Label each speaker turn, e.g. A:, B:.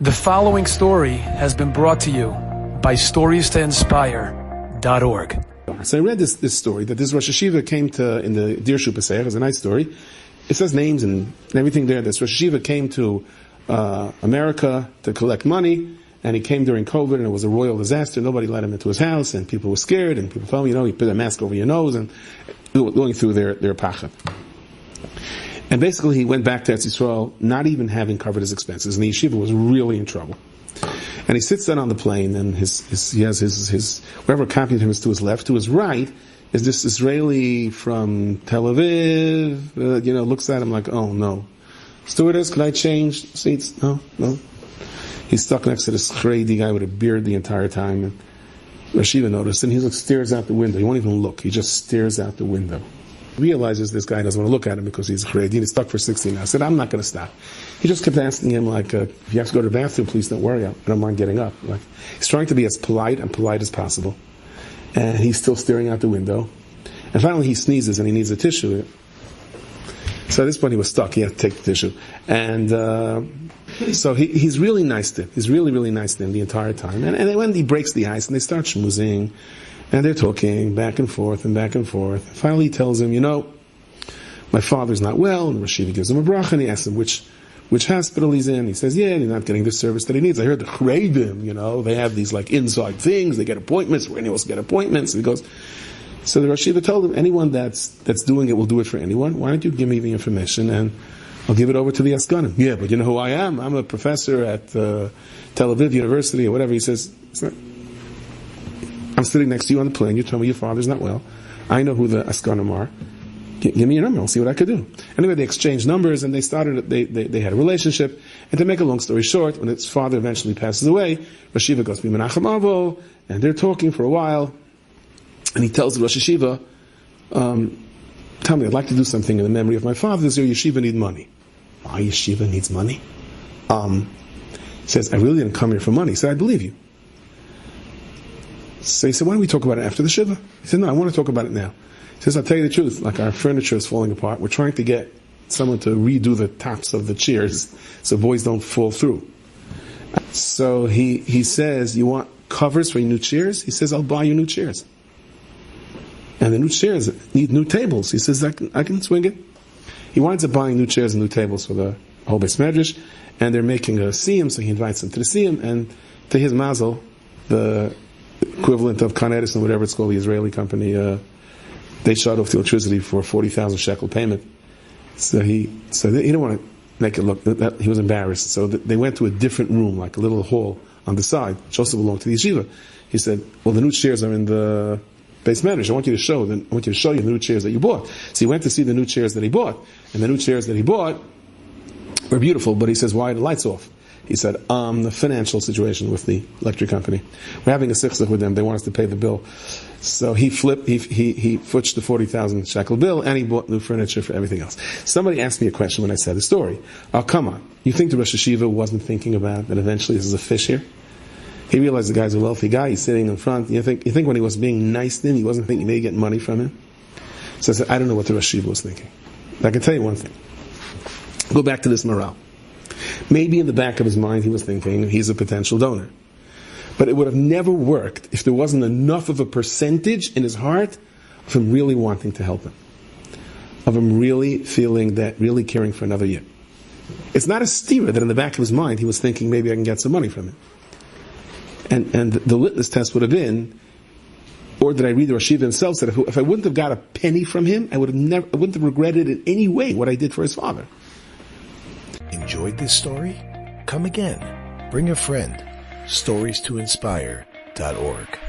A: The following story has been brought to you by StoriesToInspire.org.
B: So I read this story that this Rosh Hashiva came to, in the Dirshu Pesach, it's a nice story. It says names and everything there. This Rosh Hashiva came to America to collect money, and he came during COVID, and it was a royal disaster. Nobody let him into his house, and people were scared, and people told him, you put a mask over your nose, and going through their pachad. And basically, he went back to Eretz Yisrael, not even having covered his expenses, and the yeshiva was really in trouble. And he sits down on the plane, and he has his wherever accompanied him is to his left. To his right is this Israeli from Tel Aviv. Looks at him like, oh no, stewardess, could I change seats? No. He's stuck next to this crazy guy with a beard the entire time. And Rashiva noticed, and he stares out the window. He won't even look. He just stares out the window. Realizes this guy doesn't want to look at him because he's crazy. He's stuck for 16 hours. I said, I'm not going to stop. He just kept asking him, if you have to go to the bathroom, please don't worry. I don't mind getting up. He's trying to be as polite as possible. And he's still staring out the window. And finally he sneezes and he needs a tissue. So at this point he was stuck. He had to take the tissue. And so he's really nice to him. He's really, really nice to him the entire time. And then when he breaks the ice and they start schmoozing, and they're talking back and forth and back and forth. Finally he tells him, my father's not well, and Rashiva gives him a bracha, and he asks him which hospital he's in. He says, yeah, he's not getting the service that he needs. I heard the Chredim, they have these inside things, they get appointments, where anyone else get appointments. And he goes, so the Rashiva told him, anyone that's doing it will do it for anyone. Why don't you give me the information and I'll give it over to the Askanim. Yeah, but you know who I am? I'm a professor at Tel Aviv University or whatever. He says, I'm sitting next to you on the plane. You tell me your father's not well. I know who the Askanim are. Give me your number. I'll see what I could do. Anyway, they exchanged numbers and they had a relationship. And to make a long story short, when his father eventually passes away, Rashiva goes to Menachem Avo, and they're talking for a while. And he tells the Rosh Hashiva, tell me, I'd like to do something in the memory of my father. Does your yeshiva need money? My yeshiva needs money? He says, I really didn't come here for money. He said, I believe you. So he said, why don't we talk about it after the Shiva? He said, no, I want to talk about it now. He says, I'll tell you the truth, our furniture is falling apart. We're trying to get someone to redo the tops of the chairs so boys don't fall through. So he says, you want covers for your new chairs? He says, I'll buy you new chairs. And the new chairs need new tables. He says, I can swing it. He winds up buying new chairs and new tables for the whole Beis Medrash, and they're making a siyum, so he invites them to the siyum, and to his mazel, the equivalent of Con Edison, whatever it's called, the Israeli company, they shut off the electricity for 40,000 shekel payment. So he didn't want to make it look, he was embarrassed. So they went to a different room, like a little hall on the side, which also belonged to the yeshiva. He said, well, the new chairs are in the Beis Medrash. I want you to show you the new chairs that you bought. So he went to see the new chairs that he bought. And the new chairs that he bought were beautiful, but he says, why are the lights off? He said, the financial situation with the electric company. We're having a sichsach with them. They want us to pay the bill. So he fudged the 40,000 shekel bill, and he bought new furniture for everything else. Somebody asked me a question when I said the story. Oh, come on. You think the Rosh Hashiva wasn't thinking about that eventually this is a fish here? He realized the guy's a wealthy guy. He's sitting in front. You think when he was being nice to him, he wasn't thinking maybe get money from him? So I said, I don't know what the Rosh Hashiva was thinking. But I can tell you one thing. Go back to this morale. Maybe in the back of his mind he was thinking he's a potential donor. But it would have never worked if there wasn't enough of a percentage in his heart of him really wanting to help him. Of him really feeling that, really caring for another year. It's not a stira that in the back of his mind he was thinking maybe I can get some money from him. And the litmus test would have been, or did I read the Rashiva himself said, if I wouldn't have got a penny from him, I wouldn't have regretted in any way what I did for his father.
C: Enjoyed this story? Come again. Bring a friend. StoriesToInspire.org